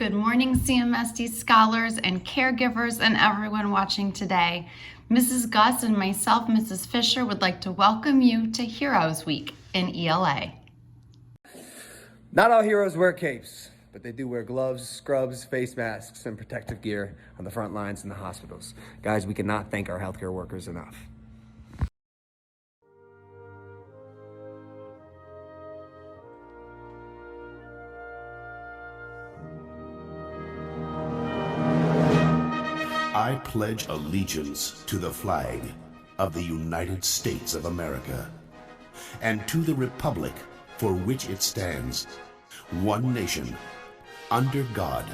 Good morning, CMSD scholars and caregivers and everyone watching today. Mrs. Gus and myself, Mrs. Fisher, would like to welcome you to Heroes Week in ELA. Not all heroes wear capes, but they do wear gloves, scrubs, face masks, and protective gear on the front lines in the hospitals. Guys, we cannot thank our healthcare workers enough. I pledge allegiance to the flag of the United States of America and to the republic for which it stands, one nation, under God,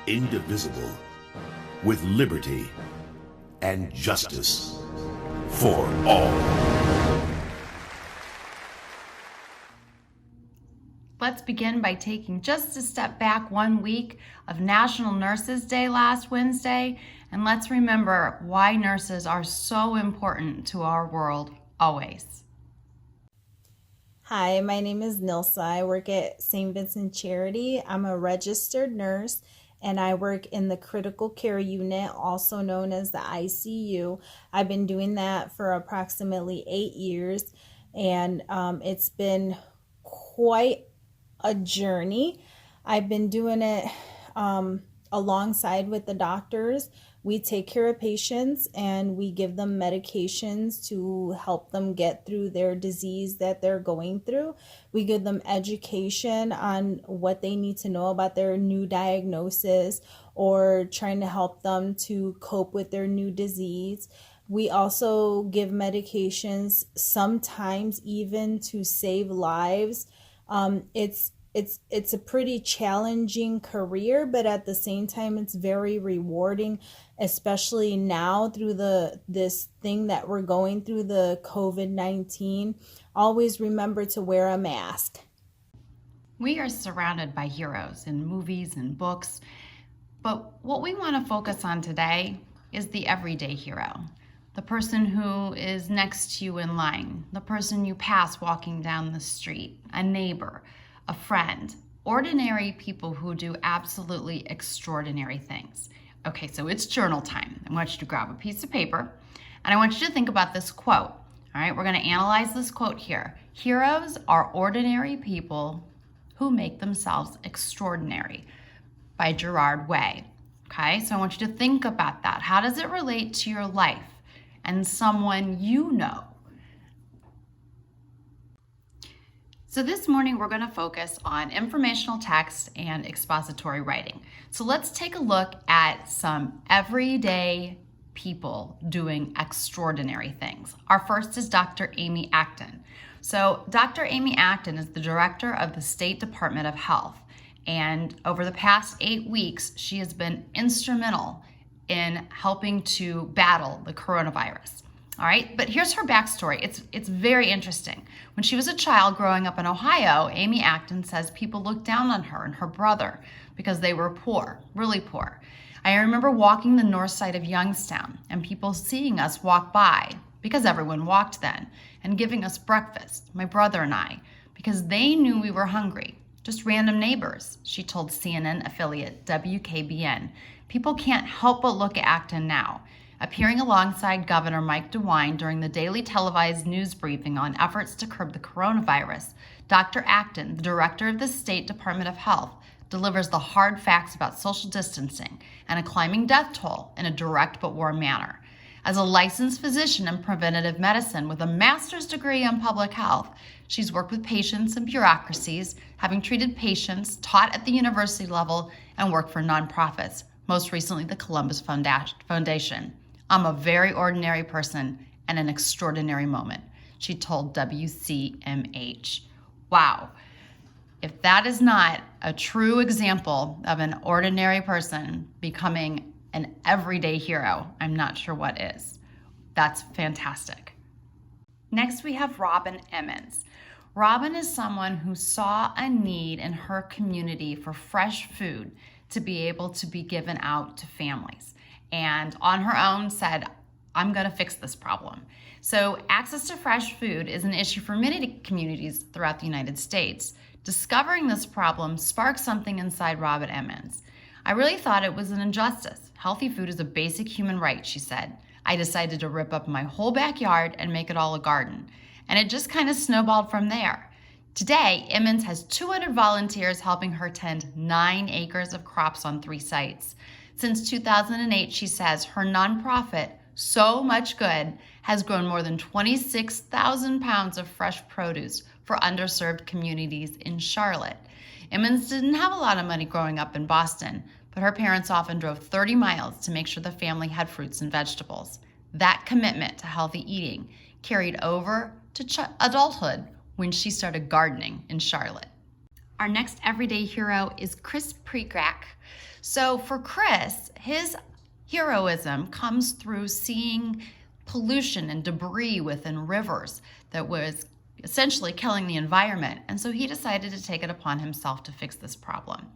indivisible, with liberty and justice for all. Let's begin by taking just a step back 1 week of National Nurses Day last Wednesday, and let's remember why nurses are so important to our world always. Hi, my name is Nilsa. I work at St. Vincent Charity. I'm a registered nurse and I work in the critical care unit, also known as the ICU. I've been doing that for approximately 8 years, and it's been quite a journey. I've been doing it alongside with the doctors. We take care of patients and we give them medications to help them get through their disease that they're going through. We give them education on what they need to know about their new diagnosis or trying to help them to cope with their new disease. We also give medications sometimes even to save lives. It's a pretty challenging career, but at the same time, it's very rewarding, especially now through this thing that we're going through, the COVID-19. Always remember to wear a mask. We are surrounded by heroes in movies and books, but what we want to focus on today is the everyday hero. The person who is next to you in line, the person you pass walking down the street, a neighbor, a friend, ordinary people who do absolutely extraordinary things. Okay, so it's journal time. I want you to grab a piece of paper and I want you to think about this quote. All right, we're going to analyze this quote here. Heroes are ordinary people who make themselves extraordinary, by Gerard Way. Okay, so I want you to think about that. How does it relate to your life and someone you know? So this morning we're going to focus on informational text and expository writing. So let's take a look at some everyday people doing extraordinary things. Our first is Dr. Amy Acton. So Dr. Amy Acton is the director of the State Department of Health. And over the past 8 weeks, she has been instrumental in helping to battle the coronavirus. All right, but here's her backstory. It's very interesting. When she was a child growing up in Ohio, Amy Acton says people looked down on her and her brother because they were poor, really poor. I remember walking the north side of Youngstown and people seeing us walk by, because everyone walked then, and giving us breakfast, my brother and I, because they knew we were hungry. Just random neighbors, she told CNN affiliate WKBN. People can't help but look at Acton now. Appearing alongside Governor Mike DeWine during the daily televised news briefing on efforts to curb the coronavirus, Dr. Acton, the director of the State Department of Health, delivers the hard facts about social distancing and a climbing death toll in a direct but warm manner. As a licensed physician in preventative medicine with a master's degree in public health, she's worked with patients and bureaucracies, having treated patients, taught at the university level, and worked for nonprofits, most recently the Columbus Foundation. I'm a very ordinary person and an extraordinary moment, she told WCMH. Wow. If that is not a true example of an ordinary person becoming an everyday hero, I'm not sure what is. That's fantastic. Next, we have Robin Emmons. Robin is someone who saw a need in her community for fresh food to be able to be given out to families. And on her own said, I'm going to fix this problem. So access to fresh food is an issue for many communities throughout the United States. Discovering this problem sparked something inside Robin Emmons. I really thought it was an injustice. Healthy food is a basic human right, she said. I decided to rip up my whole backyard and make it all a garden. And it just kind of snowballed from there. Today, Emmons has 200 volunteers helping her tend 9 acres of crops on 3 sites. Since 2008, she says, her nonprofit, So Much Good, has grown more than 26,000 pounds of fresh produce for underserved communities in Charlotte. Emmons didn't have a lot of money growing up in Boston, but her parents often drove 30 miles to make sure the family had fruits and vegetables. That commitment to healthy eating carried over to adulthood when she started gardening in Charlotte. Our next everyday hero is Chris Pregrack. So for Chris, his heroism comes through seeing pollution and debris within rivers that was essentially killing the environment. And so he decided to take it upon himself to fix this problem.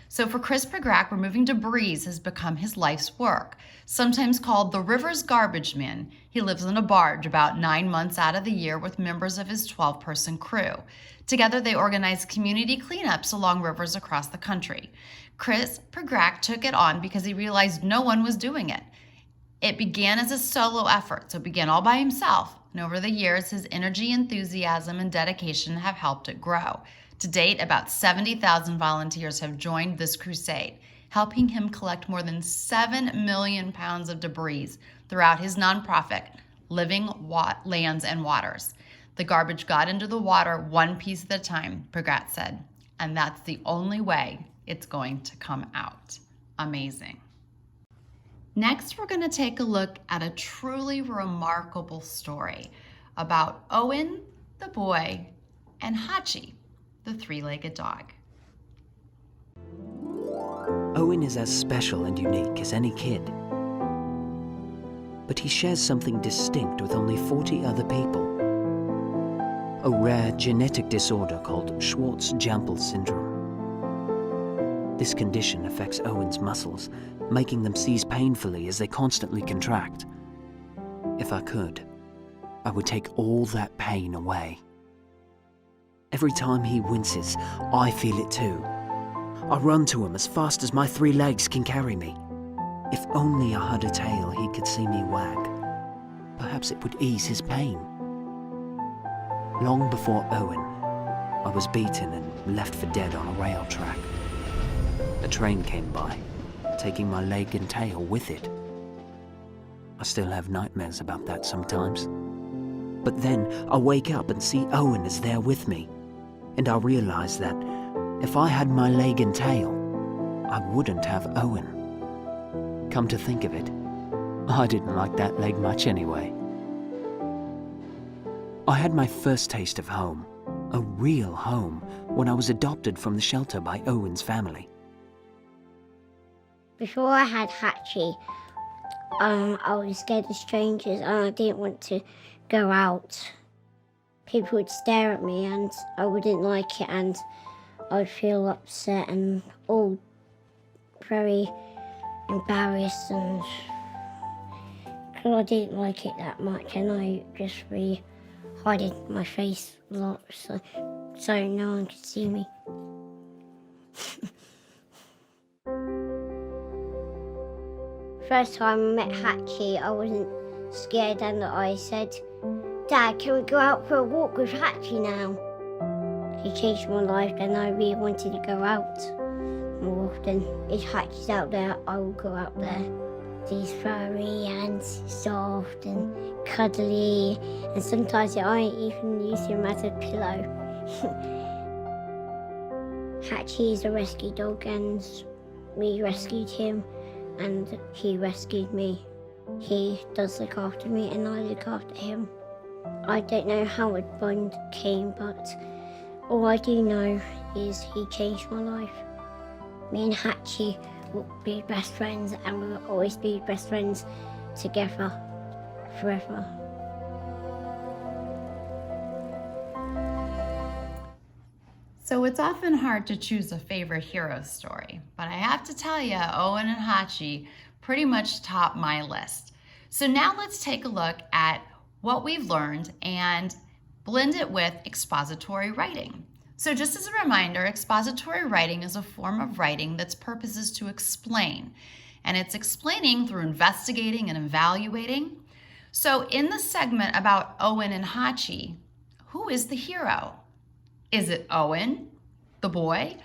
So for Chris Pregrack, removing debris has become his life's work. Sometimes called the river's garbage man, he lives in a barge about 9 months out of the year with members of his 12-person crew. Together, they organize community cleanups along rivers across the country. Chris Pregrack took it on because he realized no one was doing it. It began as a solo effort, so it began all by himself. And over the years, his energy, enthusiasm, and dedication have helped it grow. To date, about 70,000 volunteers have joined this crusade, helping him collect more than 7 million pounds of debris throughout his nonprofit, Living Lands and Waters. The garbage got into the water one piece at a time, Pregrack said, and that's the only way it's going to come out. Amazing. Next, we're going to take a look at a truly remarkable story about Owen, the boy, and Hachi, the 3-legged dog. Owen is as special and unique as any kid. But he shares something distinct with only 40 other people. A rare genetic disorder called Schwartz-Jampel syndrome. This condition affects Owen's muscles, making them seize painfully as they constantly contract. If I could, I would take all that pain away. Every time he winces, I feel it too. I run to him as fast as my 3 legs can carry me. If only I had a tail he could see me wag. Perhaps it would ease his pain. Long before Owen, I was beaten and left for dead on a rail track. A train came by, taking my leg and tail with it. I still have nightmares about that sometimes. But then I wake up and see Owen is there with me, and I realize that if I had my leg and tail, I wouldn't have Owen. Come to think of it, I didn't like that leg much anyway. I had my first taste of home, a real home, when I was adopted from the shelter by Owen's family. Before I had Hachi, I was scared of strangers and I didn't want to go out. People would stare at me and I wouldn't like it and I would feel upset and all very embarrassed and because I didn't like it that much and I just really hiding my face a lot so no one could see me. First time I met Hachi, I wasn't scared and I said, "Dad, can we go out for a walk with Hachi now?" He changed my life and I really wanted to go out more often. If Hachi's out there, I will go out there. He's furry and soft and cuddly and sometimes I even use him as a pillow. Hachi is a rescue dog and we rescued him and he rescued me. He does look after me and I look after him. I don't know how a bond came, but all I do know is he changed my life. Me and Hachi will be best friends and we'll always be best friends together forever. So it's often hard to choose a favorite hero story, but I have to tell you, Owen and Hachi pretty much top my list. So now let's take a look at what we've learned and blend it with expository writing. So just as a reminder, expository writing is a form of writing that's purpose is to explain. And it's explaining through investigating and evaluating. So in the segment about Owen and Hachi, who is the hero? Is it Owen, the boy,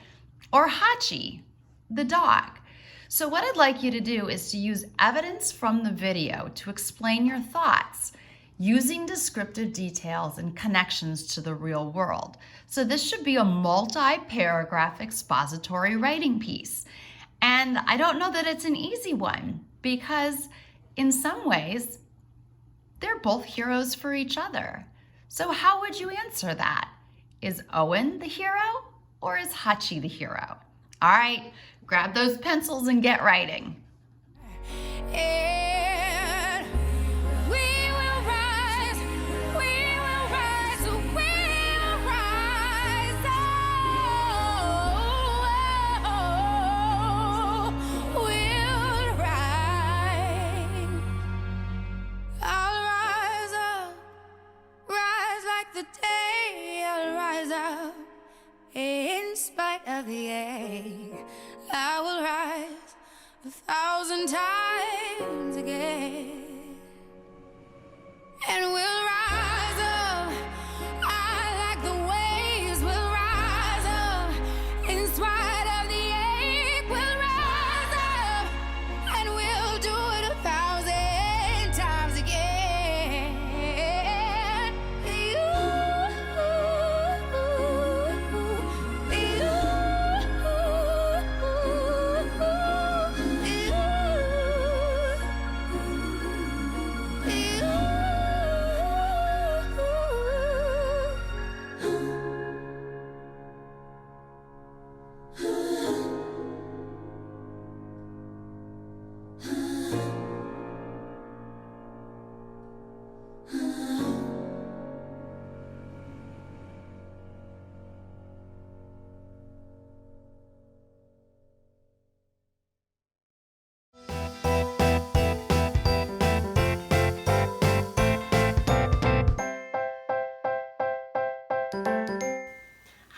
or Hachi, the dog? So what I'd like you to do is to use evidence from the video to explain your thoughts using descriptive details and connections to the real world. So this should be a multi-paragraph expository writing piece. And I don't know that it's an easy one because in some ways, they're both heroes for each other. So how would you answer that? Is Owen the hero or is Hachi the hero? All right, grab those pencils and get writing. In spite of the ache, I will rise 1,000 times again. And we'll rise up, I like the waves, we'll rise up. In spite of the ache, we'll rise up. And we'll do it 1,000 times again.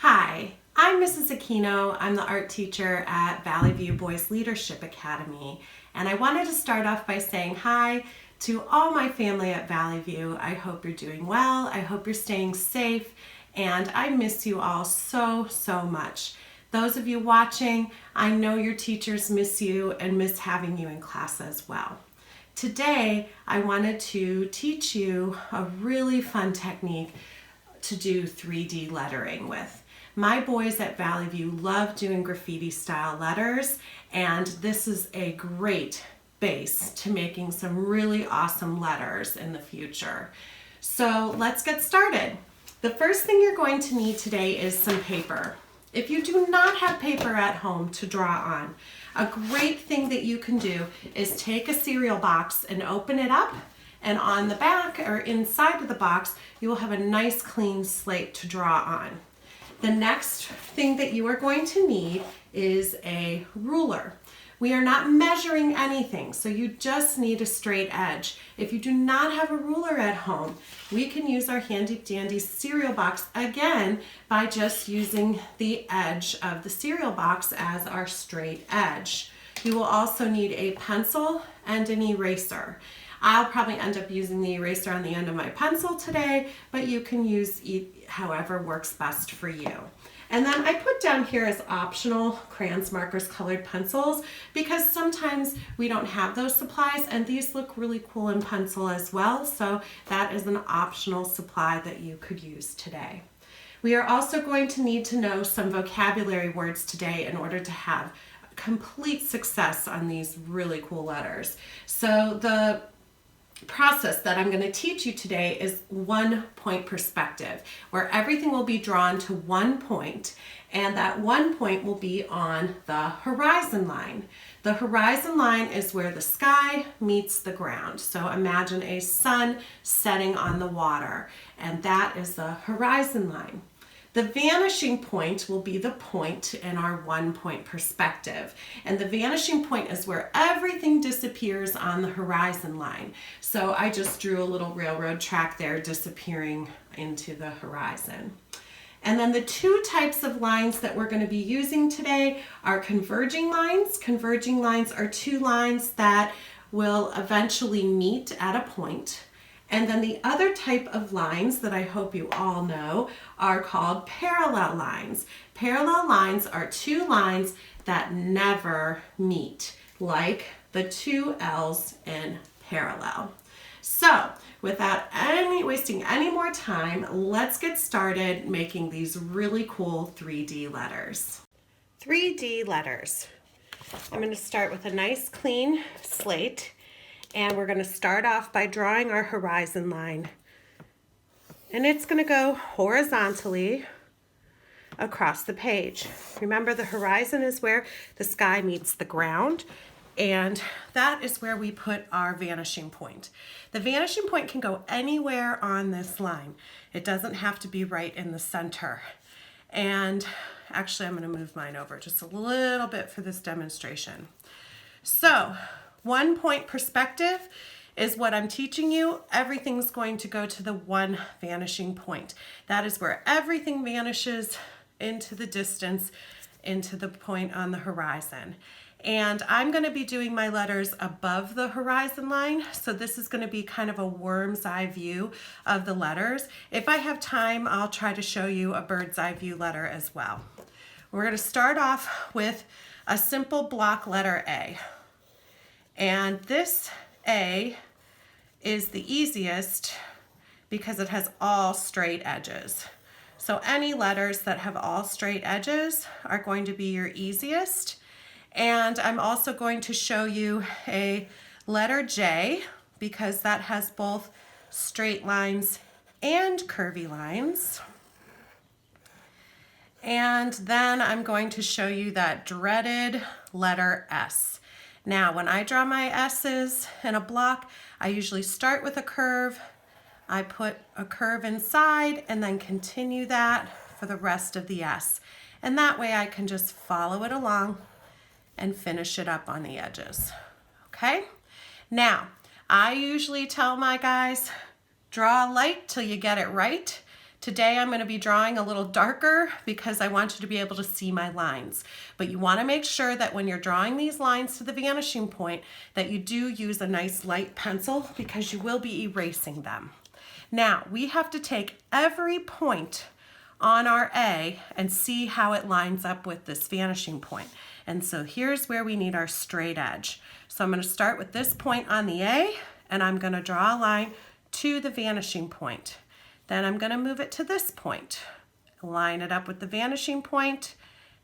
Hi, I'm Mrs. Aquino. I'm the art teacher at Valley View Boys Leadership Academy, and I wanted to start off by saying hi to all my family at Valley View. I hope you're doing well. I hope you're staying safe, and I miss you all so much. Those of you watching, I know your teachers miss you and miss having you in class as well. Today, I wanted to teach you a really fun technique to do 3D lettering with. My boys at Valley View love doing graffiti style letters, and this is a great base to making some really awesome letters in the future. So let's get started. The first thing you're going to need today is some paper. If you do not have paper at home to draw on, a great thing that you can do is take a cereal box and open it up, and on the back or inside of the box, you will have a nice clean slate to draw on. The next thing that you are going to need is a ruler. We are not measuring anything, so you just need a straight edge. If you do not have a ruler at home, we can use our handy dandy cereal box again by just using the edge of the cereal box as our straight edge. You will also need a pencil and an eraser. I'll probably end up using the eraser on the end of my pencil today, but you can use however works best for you. And then I put down here as optional crayons, markers, colored pencils, because sometimes we don't have those supplies, and these look really cool in pencil as well, so that is an optional supply that you could use today. We are also going to need to know some vocabulary words today in order to have complete success on these really cool letters. So the process that I'm going to teach you today is 1 point perspective, where everything will be drawn to 1 point, and that 1 point will be on the horizon line. The horizon line is where the sky meets the ground. So imagine a sun setting on the water, and that is the horizon line. The vanishing point will be the point in our 1 point perspective. And the vanishing point is where everything disappears on the horizon line. So I just drew a little railroad track there disappearing into the horizon. And then the two types of lines that we're going to be using today are converging lines. Converging lines are two lines that will eventually meet at a point. And then the other type of lines that I hope you all know are called parallel lines. Parallel lines are two lines that never meet, like the two L's in parallel. So without wasting any more time, let's get started making these really cool 3D letters. 3D letters. I'm going to start with a nice clean slate, and we're going to start off by drawing our horizon line. And it's going to go horizontally across the page. Remember, the horizon is where the sky meets the ground, and that is where we put our vanishing point. The vanishing point can go anywhere on this line. It doesn't have to be right in the center. And actually, I'm going to move mine over just a little bit for this demonstration. So 1 point perspective is what I'm teaching you. Everything's going to go to the one vanishing point. That is where everything vanishes into the distance, into the point on the horizon. And I'm going to be doing my letters above the horizon line. So this is going to be kind of a worm's eye view of the letters. If I have time, I'll try to show you a bird's eye view letter as well. We're going to start off with a simple block letter A. And this A is the easiest because it has all straight edges. So any letters that have all straight edges are going to be your easiest. And I'm also going to show you a letter J because that has both straight lines and curvy lines. And then I'm going to show you that dreaded letter S. Now, when I draw my S's in a block, I usually start with a curve. I put a curve inside and then continue that for the rest of the S. And that way I can just follow it along and finish it up on the edges. Okay? Now, I usually tell my guys, draw light till you get it right. Today I'm going to be drawing a little darker because I want you to be able to see my lines. But you want to make sure that when you're drawing these lines to the vanishing point that you do use a nice light pencil because you will be erasing them. Now, we have to take every point on our A and see how it lines up with this vanishing point. And so here's where we need our straight edge. So I'm going to start with this point on the A, and I'm going to draw a line to the vanishing point. Then I'm going to move it to this point, line it up with the vanishing point,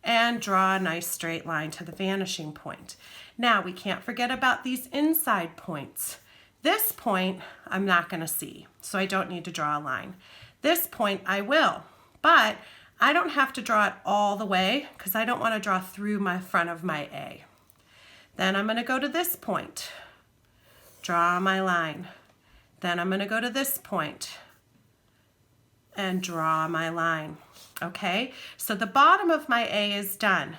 and draw a nice straight line to the vanishing point. Now, we can't forget about these inside points. This point I'm not going to see, so I don't need to draw a line. This point I will, but I don't have to draw it all the way because I don't want to draw through my front of my A. Then I'm going to go to this point, draw my line. Then I'm going to go to this point and draw my line. Okay, so the bottom of my A is done.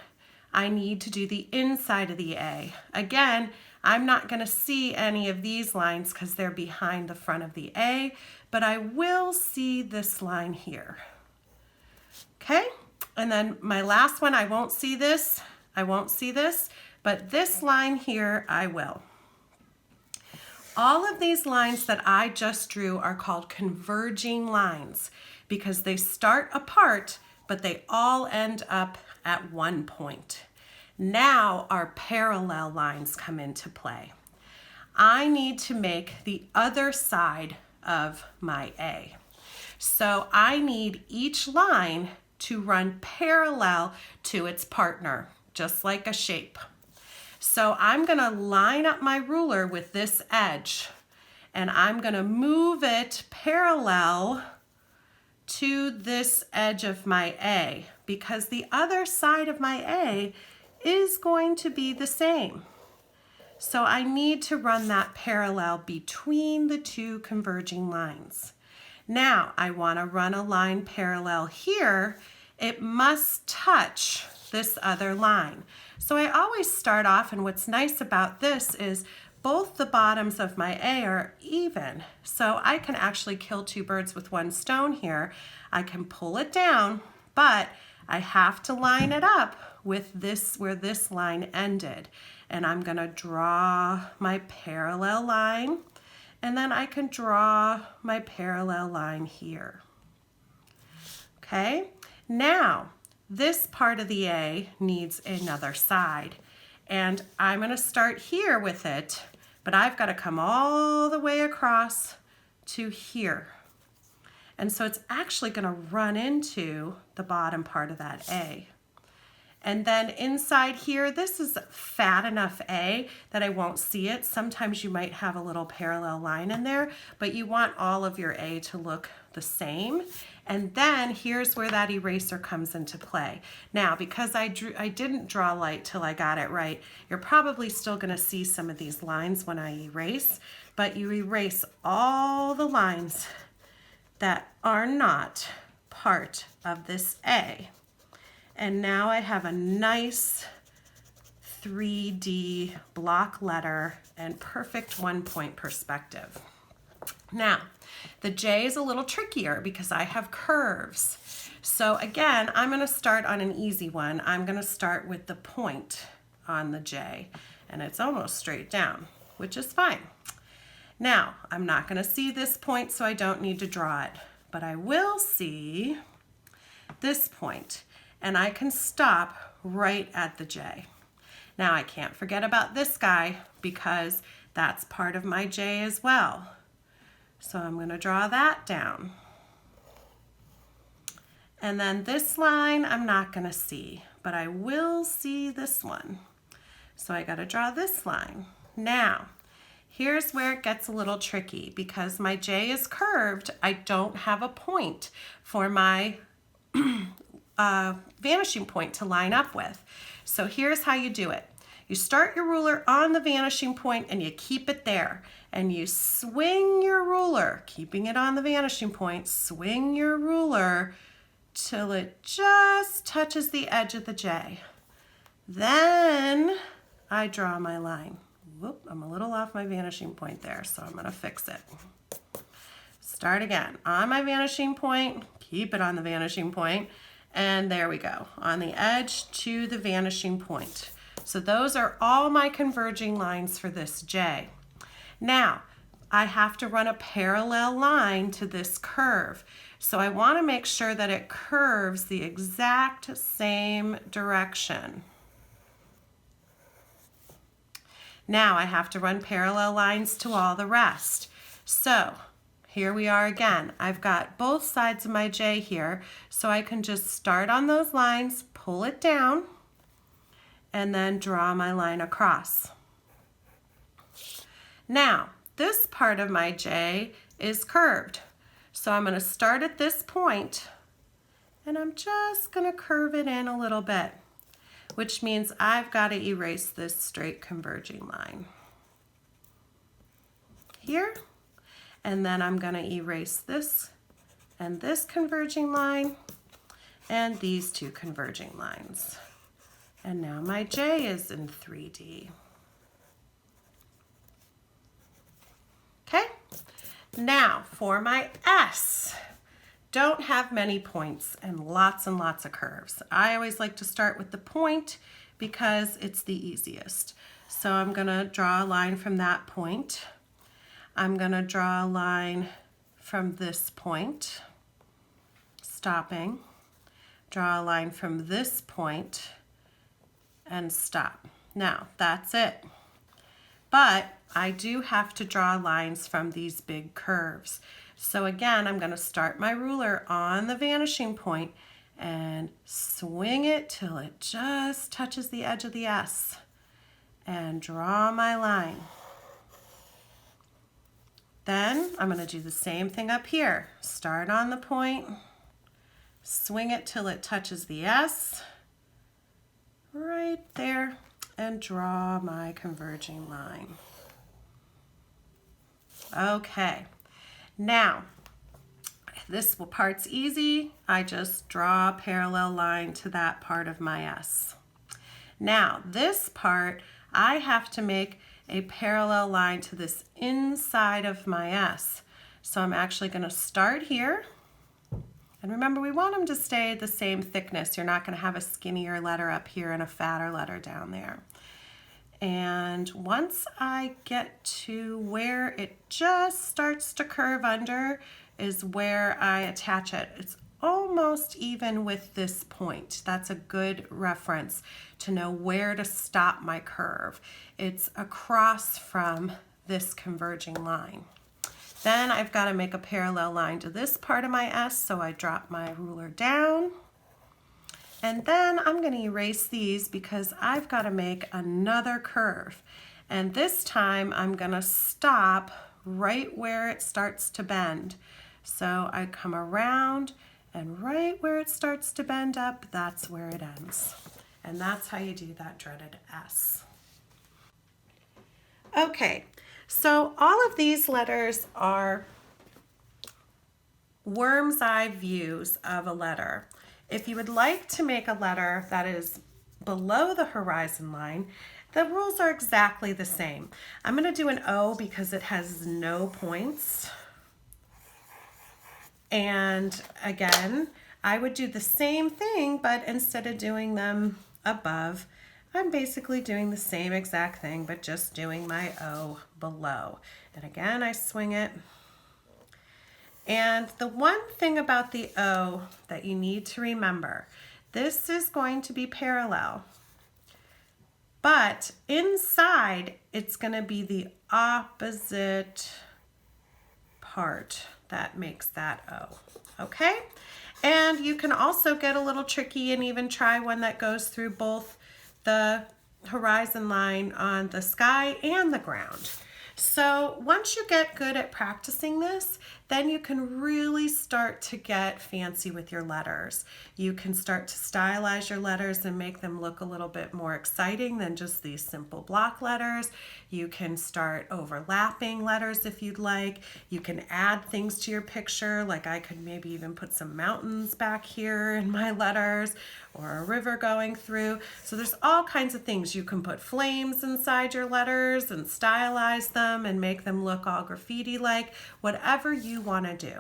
I need to do the inside of the A. Again, I'm not going to see any of these lines because they're behind the front of the A, but I will see this line here. Okay, and then my last one, I won't see this, but this line here, I will. All of these lines that I just drew are called converging lines because they start apart, but they all end up at one point. Now our parallel lines come into play. I need to make the other side of my A. So I need each line to run parallel to its partner, just like a shape. So I'm going to line up my ruler with this edge, and I'm going to move it parallel to this edge of my A because the other side of my A is going to be the same. So I need to run that parallel between the two converging lines. Now I want to run a line parallel here it must touch this other line. So I always start off, and what's nice about this is both the bottoms of my A are even. So I can actually kill two birds with one stone here. I can pull it down, but I have to line it up with this where this line ended. And I'm gonna draw my parallel line, and then I can draw my parallel line here. Okay, now this part of the A needs another side, and I'm gonna start here with it, but I've gotta come all the way across to here. And so it's actually gonna run into the bottom part of that A. And then inside here, this is fat enough A that I won't see it. Sometimes you might have a little parallel line in there, but you want all of your A to look the same. And then here's where that eraser comes into play. Now, because I didn't draw light till I got it right, you're probably still gonna see some of these lines when I erase, but you erase all the lines that are not part of this A. And now I have a nice 3D block letter and perfect 1-point perspective. Now, the J is a little trickier because I have curves. So again, I'm gonna start on an easy one. I'm gonna start with the point on the J, and it's almost straight down, which is fine. Now, I'm not gonna see this point, so I don't need to draw it, but I will see this point, and I can stop right at the J. Now, I can't forget about this guy because that's part of my J as well. So I'm gonna draw that down. And then this line, I'm not gonna see, but I will see this one. So I gotta draw this line. Now, here's where it gets a little tricky because my J is curved. I don't have a point for my vanishing point to line up with. So here's how you do it. You start your ruler on the vanishing point and you keep it there. And you swing your ruler, keeping it on the vanishing point, swing your ruler till it just touches the edge of the J. Then I draw my line. Whoop, I'm a little off my vanishing point there, so I'm gonna fix it. Start again, on my vanishing point, keep it on the vanishing point, and there we go, on the edge to the vanishing point. So those are all my converging lines for this J. Now, I have to run a parallel line to this curve. So I want to make sure that it curves the exact same direction. Now I have to run parallel lines to all the rest. So here we are again. I've got both sides of my J here, so I can just start on those lines, pull it down, and then draw my line across. Now, this part of my J is curved. So I'm going to start at this point, and I'm just going to curve it in a little bit, which means I've got to erase this straight converging line here. And then I'm going to erase this and this converging line and these two converging lines. And now my J is in 3D. Okay, now for my S. Don't have many points and lots of curves. I always like to start with the point because it's the easiest. So I'm gonna draw a line from that point. I'm gonna draw a line from this point, stopping. Draw a line from this point and stop. Now, that's it. But I do have to draw lines from these big curves. So again, I'm going to start my ruler on the vanishing point and swing it till it just touches the edge of the S and draw my line. Then I'm going to do the same thing up here. Start on the point, swing it till it touches the S right there, and draw my converging line. Okay, now This part's easy. I just draw a parallel line to that part of my S. Now, this part, I have to make a parallel line to this inside of my S. So I'm actually going to start here. And remember, we want them to stay the same thickness. You're not going to have a skinnier letter up here and a fatter letter down there. And once I get to where it just starts to curve under is where I attach it. It's almost even with this point. That's a good reference to know where to stop my curve. It's across from this converging line. Then I've got to make a parallel line to this part of my S, so I drop my ruler down. And then I'm going to erase these because I've got to make another curve. And this time I'm going to stop right where it starts to bend. So I come around, and right where it starts to bend up, that's where it ends. And that's how you do that dreaded S. Okay. So all of these letters are worm's eye views of a letter. If you would like to make a letter that is below the horizon line, the rules are exactly the same. I'm going to do an O because it has no points. And again, I would do the same thing, but instead of doing them above, I'm basically doing the same exact thing, but just doing my O below. And again, I swing it. And the one thing about the O that you need to remember, this is going to be parallel, but inside it's going to be the opposite part that makes that O, okay? And you can also get a little tricky and even try one that goes through both the horizon line on the sky and the ground. So once you get good at practicing this, then you can really start to get fancy with your letters. You can start to stylize your letters and make them look a little bit more exciting than just these simple block letters. You can start overlapping letters if you'd like. You can add things to your picture, like I could maybe even put some mountains back here in my letters, or a river going through. So there's all kinds of things. You can put flames inside your letters and stylize them and make them look all graffiti-like, whatever you want to do.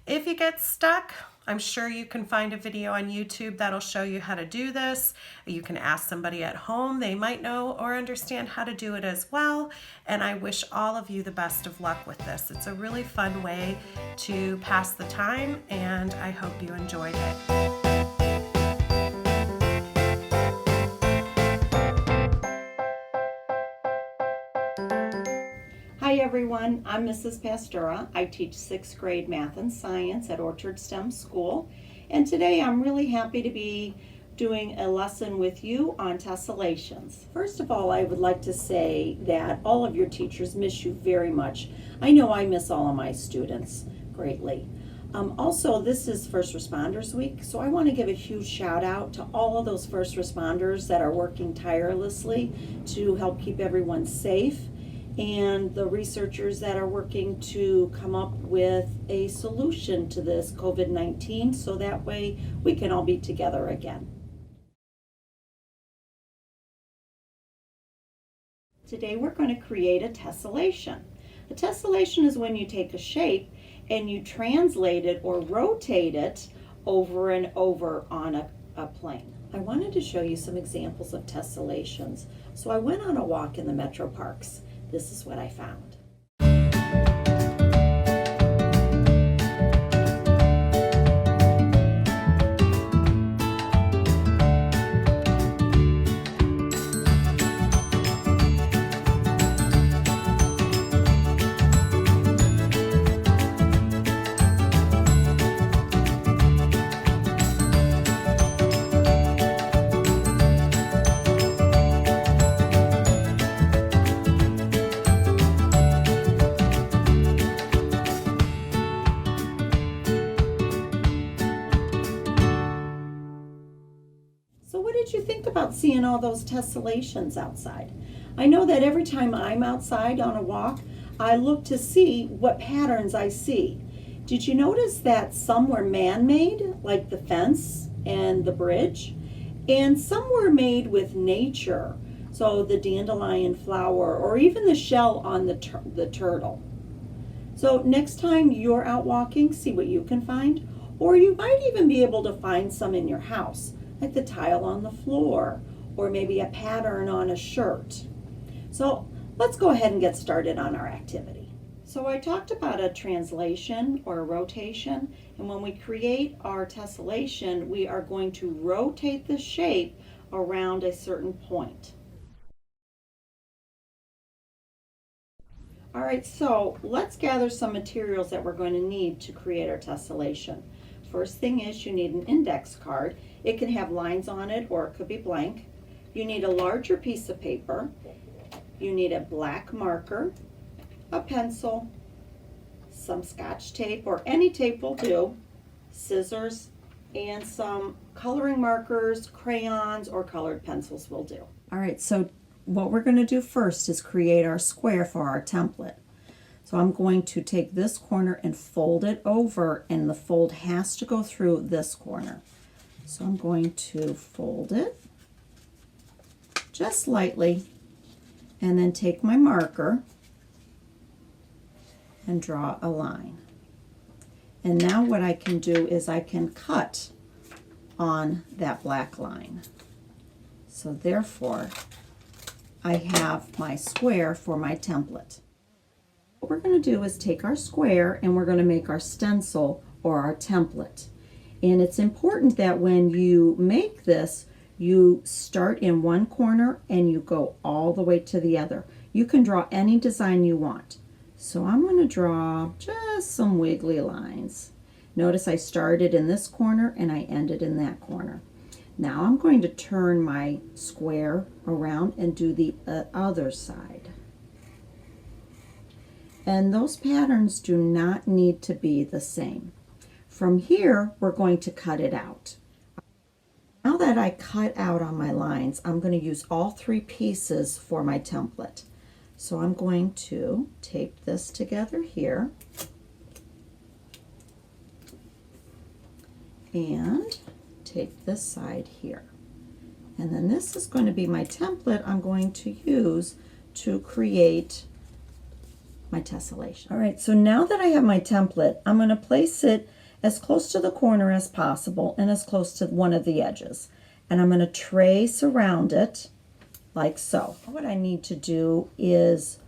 If you get stuck, I'm sure you can find a video on YouTube that'll show you how to do this. You can ask somebody at home. They might know or understand how to do it as well. And I wish all of you the best of luck with this. It's a really fun way to pass the time, and I hope you enjoyed it. Hi everyone, I'm Mrs. Pastura. I teach 6th grade math and science at Orchard STEM School, and today I'm really happy to be doing a lesson with you on tessellations. First of all, I would like to say that all of your teachers miss you very much. I know I miss all of my students greatly. Also, this is First Responders Week, so I want to give a huge shout out to all of those first responders that are working tirelessly to help keep everyone safe, and the researchers that are working to come up with a solution to this COVID-19 so that way we can all be together again. Today we're going to create a tessellation. A tessellation is when you take a shape and you translate it or rotate it over and over on a plane. I wanted to show you some examples of tessellations, so I went on a walk in the metro parks. This is what I found. What did you think about seeing all those tessellations outside? I know that every time I'm outside on a walk, I look to see what patterns I see. Did you notice that some were man-made, like the fence and the bridge, and some were made with nature, so the dandelion flower or even the shell on the turtle. So next time you're out walking, see what you can find, or you might even be able to find some in your house, like the tile on the floor, or maybe a pattern on a shirt. So let's go ahead and get started on our activity. So I talked about a translation or a rotation, and when we create our tessellation, we are going to rotate the shape around a certain point. All right, so let's gather some materials that we're going to need to create our tessellation. First thing is you need an index card. It can have lines on it or it could be blank. You need a larger piece of paper. You need a black marker, a pencil, some Scotch tape or any tape will do, scissors, and some coloring markers, crayons, or colored pencils will do. All right, so what we're going to do first is create our square for our template. So I'm going to take this corner and fold it over, and the fold has to go through this corner. So I'm going to fold it just lightly and then take my marker and draw a line. And now what I can do is I can cut on that black line. So therefore, I have my square for my template. What we're going to do is take our square and we're going to make our stencil or our template. And it's important that when you make this, you start in one corner and you go all the way to the other. You can draw any design you want. So I'm going to draw just some wiggly lines. Notice I started in this corner and I ended in that corner. Now I'm going to turn my square around and do the other side. And those patterns do not need to be the same. From here, we're going to cut it out. Now that I cut out on my lines, I'm going to use all three pieces for my template. So I'm going to tape this together here and tape this side here. And then this is going to be my template I'm going to use to create my tessellation. All right, so now that I have my template, I'm going to place it as close to the corner as possible and as close to one of the edges. And I'm going to trace around it like so. What I need to do is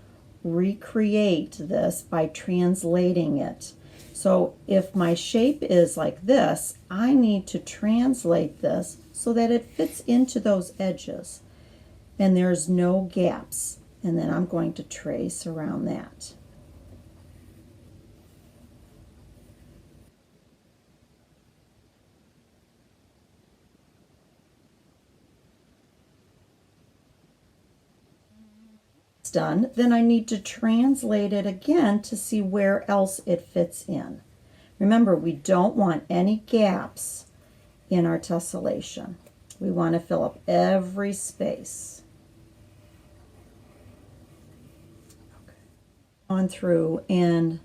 recreate this by translating it. So if my shape is like this, I need to translate this so that it fits into those edges and there's no gaps. And then I'm going to trace around that. Done, then I need to translate it again to see where else it fits in. Remember, we don't want any gaps in our tessellation. We want to fill up every space. Okay. On through and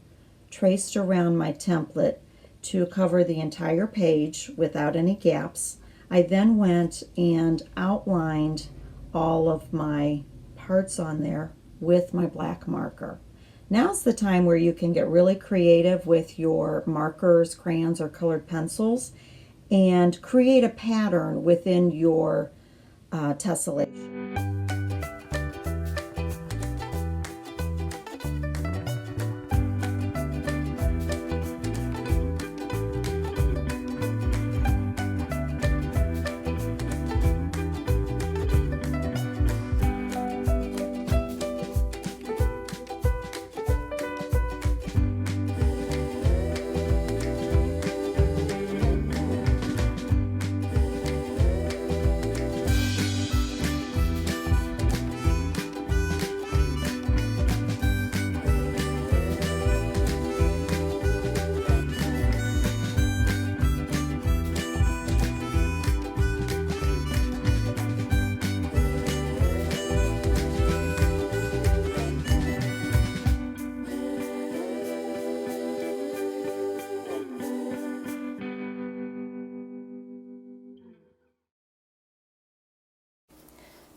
traced around my template to cover the entire page without any gaps. I then went and outlined all of my parts on there with my black marker. Now's the time where you can get really creative with your markers, crayons, or colored pencils and create a pattern within your tessellation.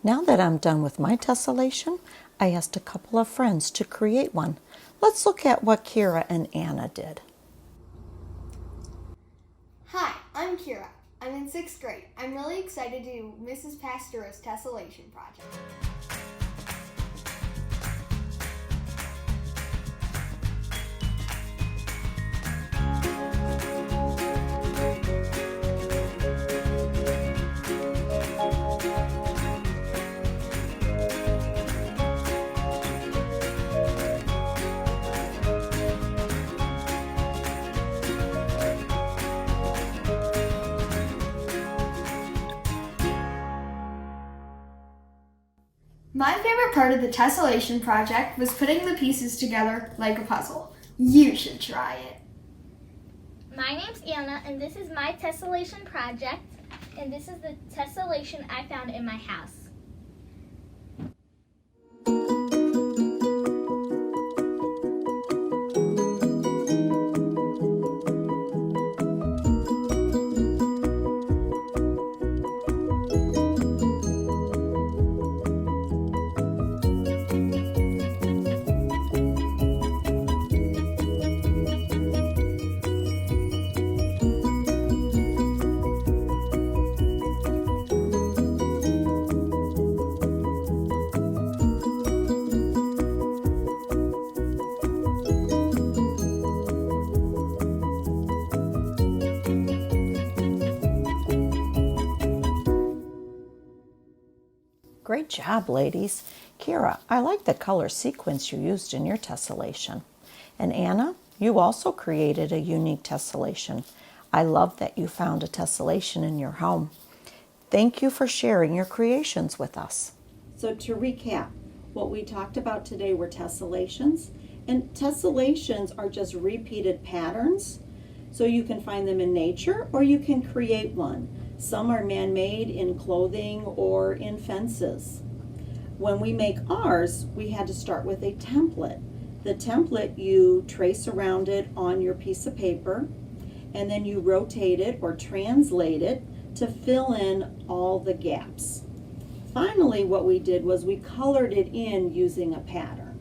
Now that I'm done with my tessellation, I asked a couple of friends to create one. Let's look at what Kira and Anna did. Hi, I'm Kira. I'm in 6th grade. I'm really excited to do Mrs. Pastura's tessellation project. My favorite part of the tessellation project was putting the pieces together like a puzzle. You should try it. My name's Anna, and this is my tessellation project, and this is the tessellation I found in my house. Great job, ladies. Kira, I like the color sequence you used in your tessellation. And Anna, you also created a unique tessellation. I love that you found a tessellation in your home. Thank you for sharing your creations with us. So to recap, what we talked about today were tessellations. And tessellations are just repeated patterns. So you can find them in nature or you can create one. Some are man-made in clothing or in fences. When we make ours, we had to start with a template. The template you trace around it on your piece of paper, and then you rotate it or translate it to fill in all the gaps. Finally, what we did was we colored it in using a pattern.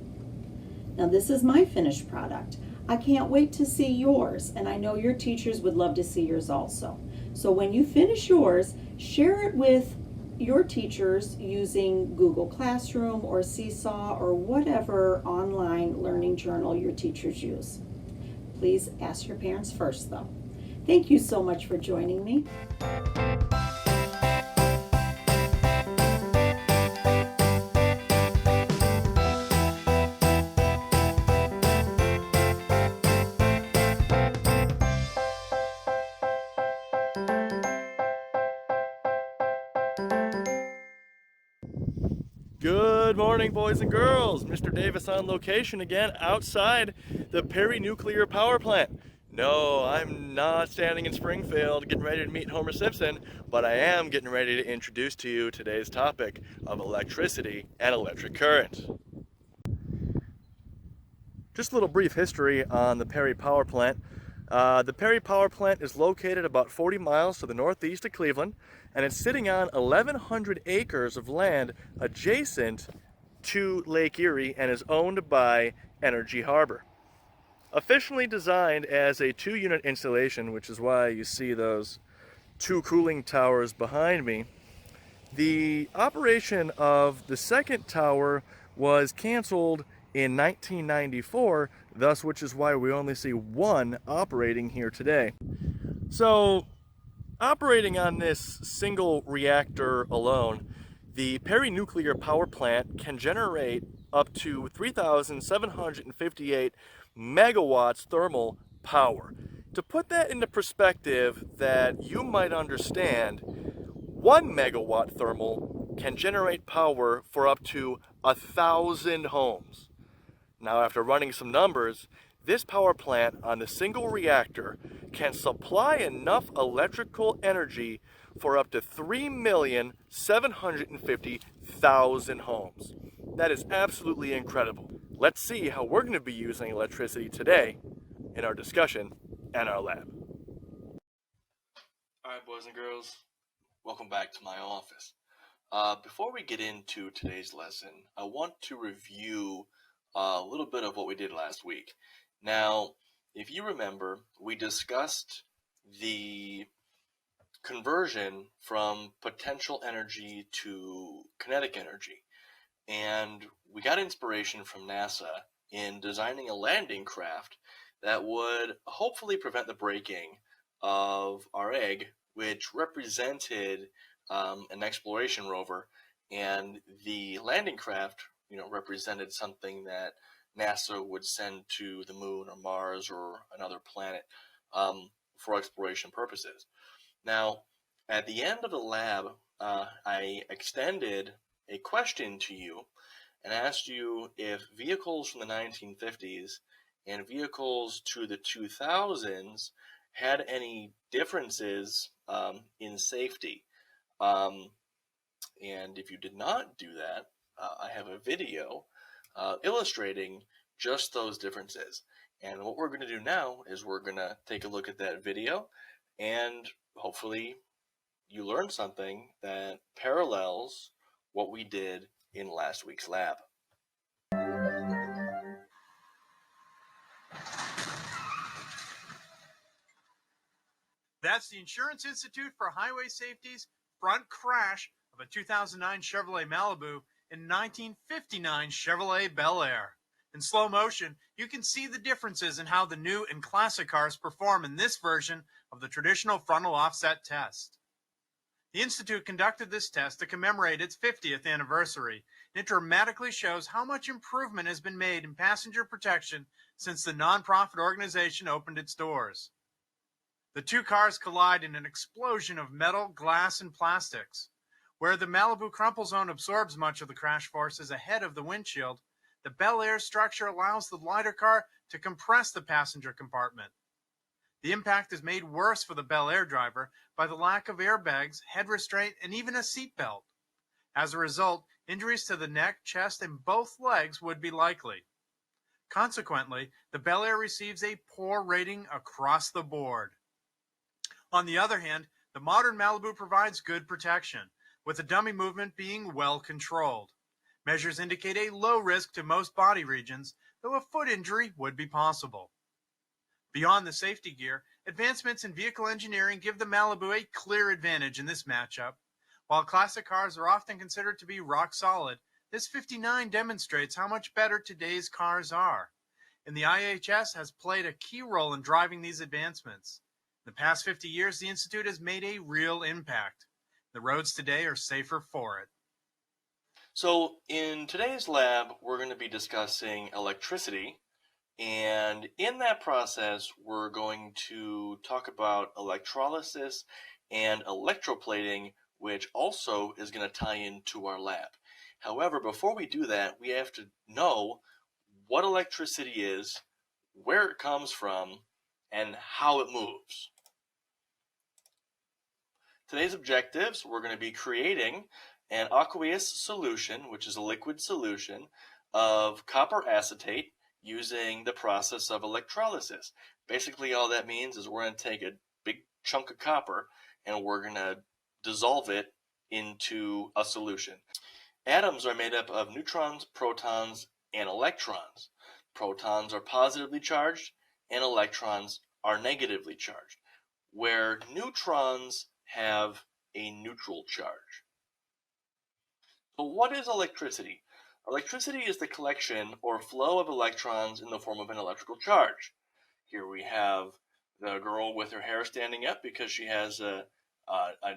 Now this is my finished product. I can't wait to see yours, and I know your teachers would love to see yours also. So when you finish yours, share it with your teachers using Google Classroom or Seesaw or whatever online learning journal your teachers use. Please ask your parents first though. Thank you so much for joining me. Good morning, boys and girls. Mr. Davis on location again outside the Perry Nuclear Power Plant. No, I'm not standing in Springfield getting ready to meet Homer Simpson, but I am getting ready to introduce to you today's topic of electricity and electric current. Just a little brief history on the Perry Power Plant. The Perry Power Plant is located about 40 miles to the northeast of Cleveland, and it's sitting on 1,100 acres of land adjacent to Lake Erie and is owned by Energy Harbor. Officially designed as a 2-unit installation, which is why you see those 2 cooling towers behind me, the operation of the second tower was canceled in 1994, thus which is why we only see 1 operating here today. So, operating on this single reactor alone, the Perry Nuclear Power Plant can generate up to 3,758 megawatts thermal power. To put that into perspective that you might understand, 1 megawatt thermal can generate power for up to 1,000 homes. Now, after running some numbers, this power plant on a single reactor can supply enough electrical energy for up to 3,750,000 homes. That is absolutely incredible. Let's see how we're going to be using electricity today in our discussion and our lab. All right, boys and girls, welcome back to my office. Before we get into today's lesson, I want to review a little bit of what we did last week. Now, if you remember, we discussed the conversion from potential energy to kinetic energy. And we got inspiration from NASA in designing a landing craft that would hopefully prevent the breaking of our egg, which represented an exploration rover, and the landing craft, represented something that NASA would send to the moon or Mars or another planet for exploration purposes. Now, at the end of the lab, I extended a question to you and asked you if vehicles from the 1950s and vehicles to the 2000s had any differences in safety. And if you did not do that, I have a video illustrating just those differences. And what we're going to do now is we're going to take a look at that video, and hopefully you learned something that parallels what we did in last week's lab. That's the Insurance Institute for Highway Safety's front crash of a 2009 Chevrolet Malibu and 1959 Chevrolet Bel Air. In slow motion, you can see the differences in how the new and classic cars perform in this version of the traditional frontal offset test. The Institute conducted this test to commemorate its 50th anniversary, and it dramatically shows how much improvement has been made in passenger protection since the nonprofit organization opened its doors. The two cars collide in an explosion of metal, glass, and plastics. Where the Malibu crumple zone absorbs much of the crash forces ahead of the windshield, the Bel Air structure allows the lighter car to compress the passenger compartment. The impact is made worse for the Bel Air driver by the lack of airbags, head restraint, and even a seatbelt. As a result, injuries to the neck, chest, and both legs would be likely. Consequently, the Bel Air receives a poor rating across the board. On the other hand, the modern Malibu provides good protection, with the dummy movement being well controlled. Measures indicate a low risk to most body regions, though a foot injury would be possible. Beyond the safety gear, advancements in vehicle engineering give the Malibu a clear advantage in this matchup. While classic cars are often considered to be rock solid, this 59 demonstrates how much better today's cars are. And the IHS has played a key role in driving these advancements. In the past 50 years, the Institute has made a real impact. The roads today are safer for it. So in today's lab, we're going to be discussing electricity. And in that process, we're going to talk about electrolysis and electroplating, which also is going to tie into our lab. However, before we do that, we have to know what electricity is, where it comes from, and how it moves. Today's objectives, we're going to be creating an aqueous solution, which is a liquid solution, of copper acetate using the process of electrolysis. Basically, all that means is we're going to take a big chunk of copper and we're going to dissolve it into a solution. Atoms are made up of neutrons, protons, and electrons. Protons are positively charged and electrons are negatively charged, where neutrons have a neutral charge. So what is electricity? Electricity is the collection or flow of electrons in the form of an electrical charge. Here we have the girl with her hair standing up because she has a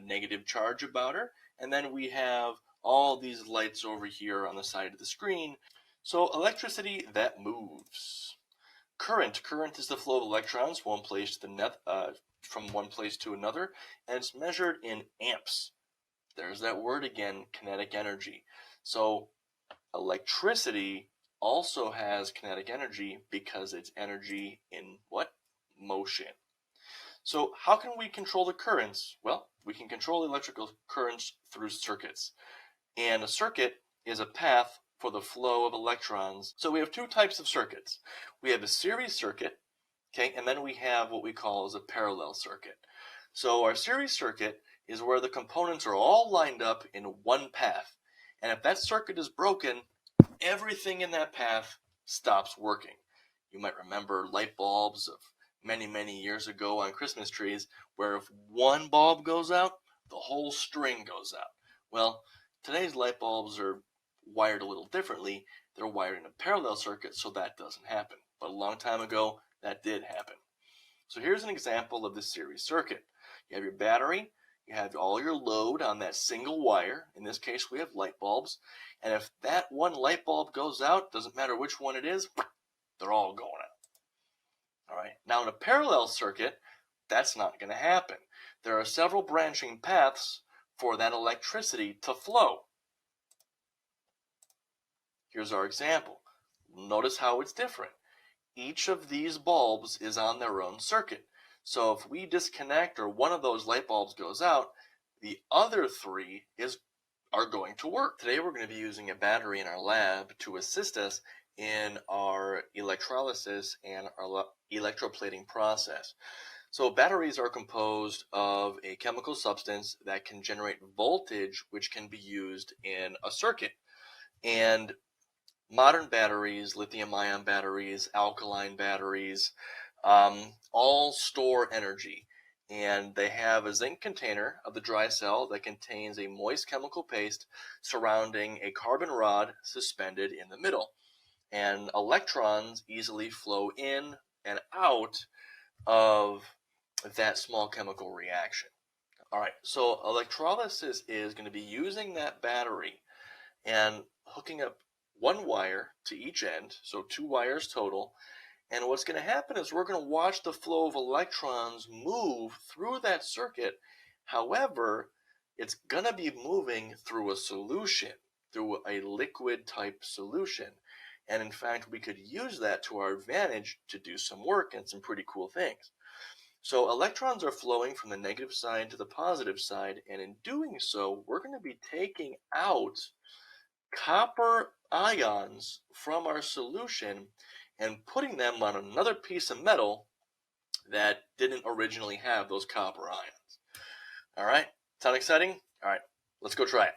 negative charge about her. And then we have all these lights over here on the side of the screen. So electricity that moves. Current is the flow of electrons from one place to another, and it's measured in amps. There's that word again, kinetic energy. So electricity also has kinetic energy because it's energy in what? Motion. So how can we control the currents? Well, we can control the electrical currents through circuits. And a circuit is a path for the flow of electrons. So we have two types of circuits. We have a series circuit, okay, and then we have what we call as a parallel circuit. So our series circuit is where the components are all lined up in one path. And if that circuit is broken, everything in that path stops working. You might remember light bulbs of many, many years ago on Christmas trees, where if one bulb goes out, the whole string goes out. Well, today's light bulbs are wired a little differently. They're wired in a parallel circuit, so that doesn't happen. But a long time ago, that did happen. So here's an example of the series circuit. You have your battery, you have all your load on that single wire. In this case, we have light bulbs. And if that one light bulb goes out, doesn't matter which one it is, they're all going out. All right. Now in a parallel circuit, that's not going to happen. There are several branching paths for that electricity to flow. Here's our example. Notice how it's different. Each of these bulbs is on their own circuit. So if we disconnect or one of those light bulbs goes out, the other three are going to work. Today we're going to be using a battery in our lab to assist us in our electrolysis and our electroplating process. So batteries are composed of a chemical substance that can generate voltage, which can be used in a circuit. And modern batteries, lithium-ion batteries, alkaline batteries, all store energy. And they have a zinc container of the dry cell that contains a moist chemical paste surrounding a carbon rod suspended in the middle. And electrons easily flow in and out of that small chemical reaction. All right, so electrolysis is going to be using that battery and hooking up one wire to each end, so 2 wires total. And what's going to happen is we're going to watch the flow of electrons move through that circuit. However, it's going to be moving through a solution, through a liquid type solution. And in fact, we could use that to our advantage to do some work and some pretty cool things. So electrons are flowing from the negative side to the positive side, and in doing so, we're going to be taking out copper ions from our solution and putting them on another piece of metal that didn't originally have those copper ions. All right, sound exciting? All right, let's go try it.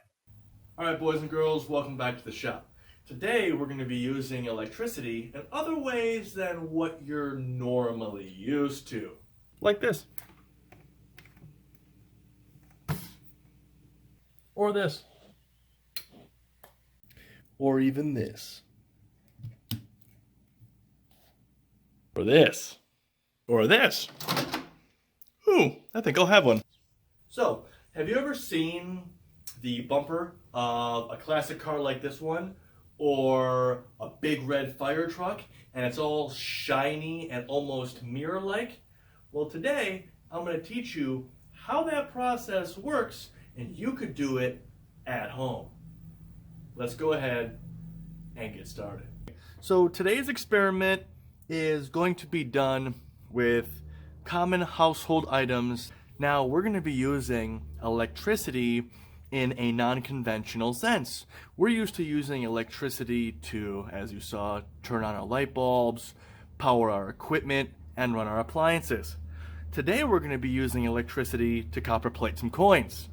All right, boys and girls, welcome back to the shop. Today we're going to be using electricity in other ways than what you're normally used to. Like this. Or this. Or even this. Or this. Or this. Ooh, I think I'll have one. So, have you ever seen the bumper of a classic car like this one? Or a big red fire truck, and it's all shiny and almost mirror-like? Well, today I'm going to teach you how that process works, and you could do it at home. Let's go ahead and get started. So today's experiment is going to be done with common household items. Now we're going to be using electricity in a non-conventional sense. We're used to using electricity to, as you saw, turn on our light bulbs, power our equipment, and run our appliances. Today we're going to be using electricity to copper plate some coins.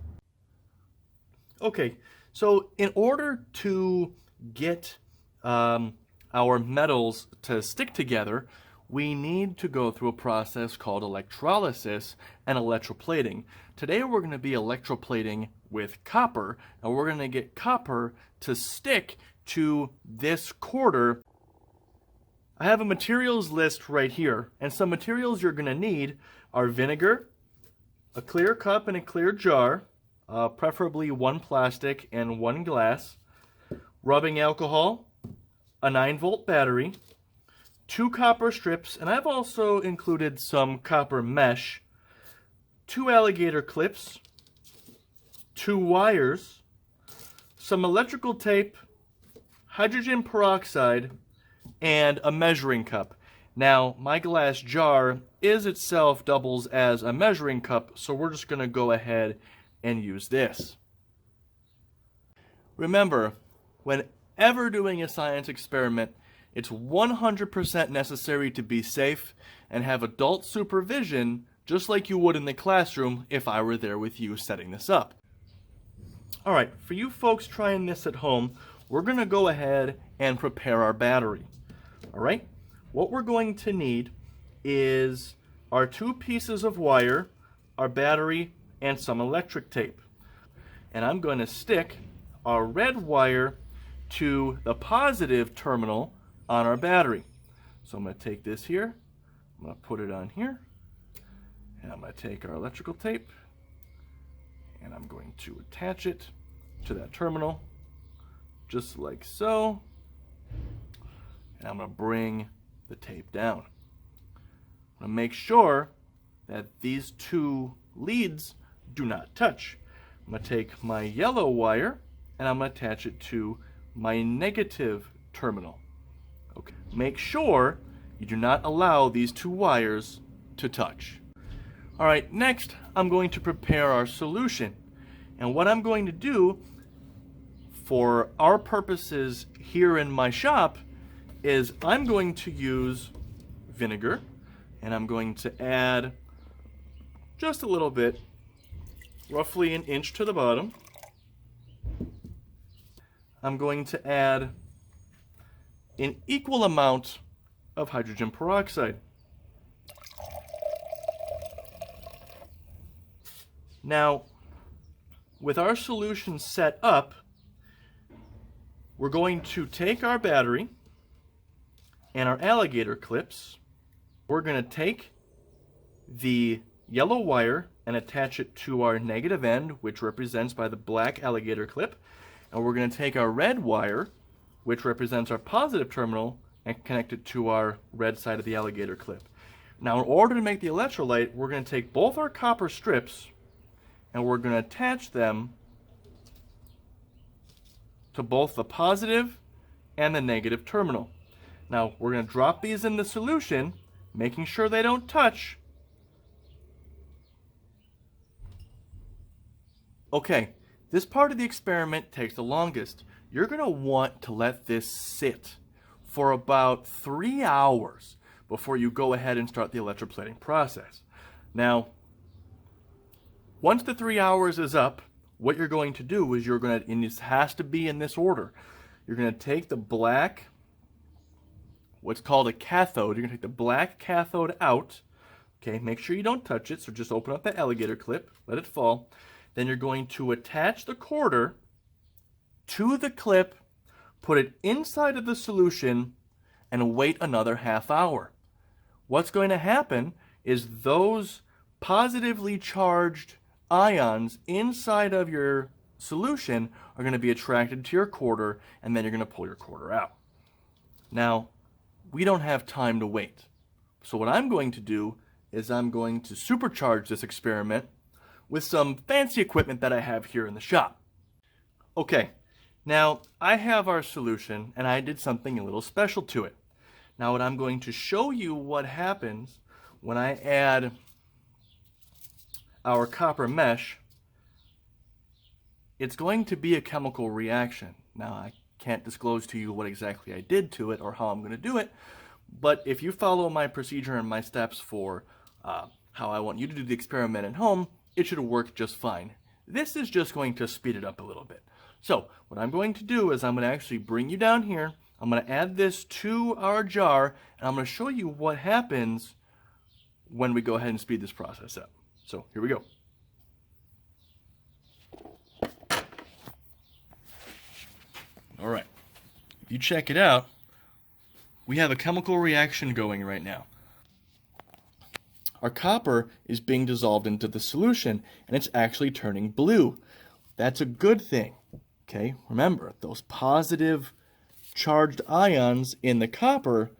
Okay, so in order to get our metals to stick together, we need to go through a process called electrolysis and electroplating. Today we're going to be electroplating with copper, and we're going to get copper to stick to this quarter. I have a materials list right here, and some materials you're going to need are vinegar, a clear cup and a clear jar, preferably 1 plastic and 1 glass, rubbing alcohol, a 9-volt battery, 2 copper strips, and I've also included some copper mesh, 2 alligator clips, 2 wires, some electrical tape, hydrogen peroxide, and a measuring cup. Now, my glass jar is itself doubles as a measuring cup, so we're just going to go ahead and use this. Remember, whenever doing a science experiment, it's 100% necessary to be safe and have adult supervision just like you would in the classroom if I were there with you setting this up. All right, for you folks trying this at home, we're going to go ahead and prepare our battery. All right, what we're going to need is our 2 pieces of wire, our battery, and some electric tape. And I'm going to stick our red wire to the positive terminal on our battery. So I'm going to take this here, I'm going to put it on here, and I'm going to take our electrical tape, and I'm going to attach it to that terminal, just like so. And I'm going to bring the tape down. I'm going to make sure that these 2 leads do not touch. I'm going to take my yellow wire and I'm going to attach it to my negative terminal. Okay. Make sure you do not allow these 2 wires to touch. All right, next I'm going to prepare our solution. And what I'm going to do for our purposes here in my shop is I'm going to use vinegar, and I'm going to add just a little bit, roughly 1 inch to the bottom. I'm going to add an equal amount of hydrogen peroxide. Now, with our solution set up, we're going to take our battery and our alligator clips. We're going to take the yellow wire and attach it to our negative end, which represents by the black alligator clip. And we're going to take our red wire, which represents our positive terminal, and connect it to our red side of the alligator clip. Now, in order to make the electrolyte, we're going to take both our copper strips and we're going to attach them to both the positive and the negative terminal. Now, we're going to drop these in the solution, making sure they don't touch. Okay, this part of the experiment takes the longest. You're going to want to let this sit for about 3 hours before you go ahead and start the electroplating process. Now, once the 3 hours is up, what you're going to do is and this has to be in this order, you're going to take the black, what's called a cathode, you're going to take the black cathode out. Okay, make sure you don't touch it, so just open up that alligator clip, let it fall. Then you're going to attach the quarter to the clip, put it inside of the solution, and wait another half hour. What's going to happen is those positively charged ions inside of your solution are going to be attracted to your quarter, and then you're going to pull your quarter out. Now, we don't have time to wait. So what I'm going to do is I'm going to supercharge this experiment with some fancy equipment that I have here in the shop. Okay, now I have our solution and I did something a little special to it. Now what I'm going to show you what happens when I add our copper mesh. It's going to be a chemical reaction. Now I can't disclose to you what exactly I did to it or how I'm going to do it, but if you follow my procedure and my steps for how I want you to do the experiment at home, it should work just fine. This is just going to speed it up a little bit. So what I'm going to do is I'm going to actually bring you down here. I'm going to add this to our jar, and I'm going to show you what happens when we go ahead and speed this process up. So here we go. All right, if you check it out, we have a chemical reaction going right now. Our copper is being dissolved into the solution, and it's actually turning blue. That's a good thing, okay? Remember, those positive charged ions in the copper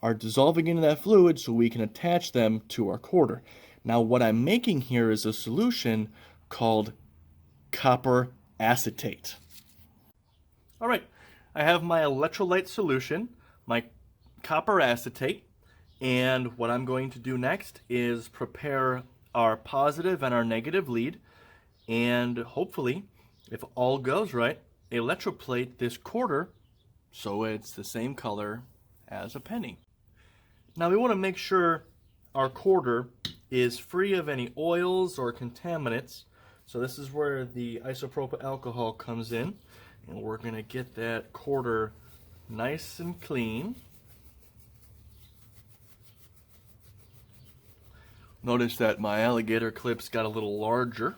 are dissolving into that fluid so we can attach them to our quarter. Now, what I'm making here is a solution called copper acetate. All right, I have my electrolyte solution, my copper acetate, and what I'm going to do next is prepare our positive and our negative lead, and hopefully, if all goes right, electroplate this quarter so it's the same color as a penny. Now we want to make sure our quarter is free of any oils or contaminants. So this is where the isopropyl alcohol comes in, and we're going to get that quarter nice and clean. Notice that my alligator clips got a little larger.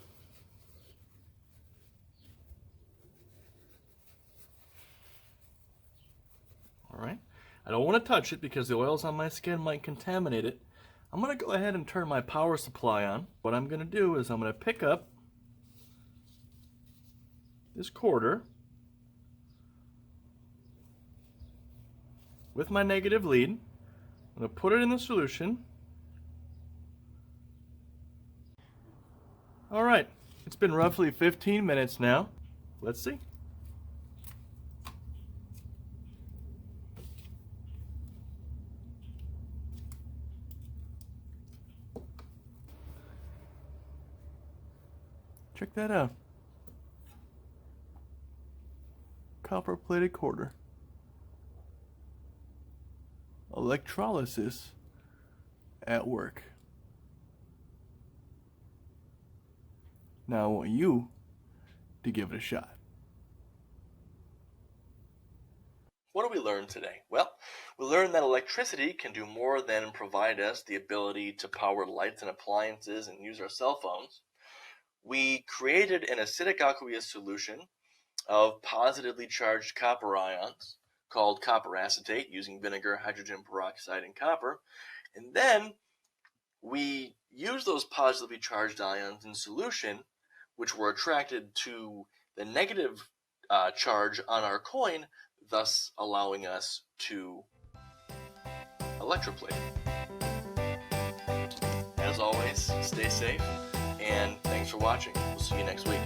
Alright, I don't want to touch it because the oils on my skin might contaminate it. I'm going to go ahead and turn my power supply on. What I'm going to do is I'm going to pick up this quarter with my negative lead. I'm going to put it in the solution. Alright, it's been roughly 15 minutes now. Let's see. Check that out. Copper plated quarter. Electrolysis at work. Now I want you to give it a shot. What did we learn today? Well, we learned that electricity can do more than provide us the ability to power lights and appliances and use our cell phones. We created an acidic aqueous solution of positively charged copper ions called copper acetate using vinegar, hydrogen peroxide, and copper. And then we used those positively charged ions in solution, which were attracted to the negative charge on our coin, thus allowing us to electroplate. As always, stay safe, and thanks for watching. We'll see you next week.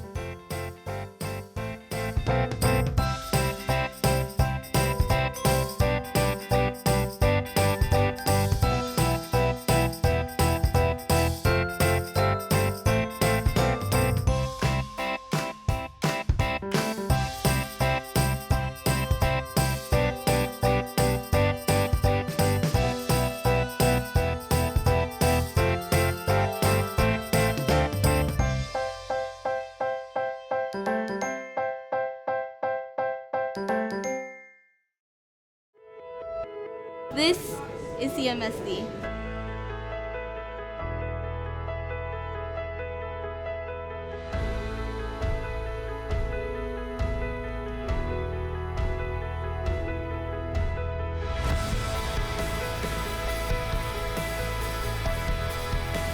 This is CMSD.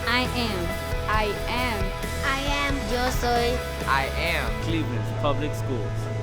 I am. Yo soy. I am Cleveland's public schools.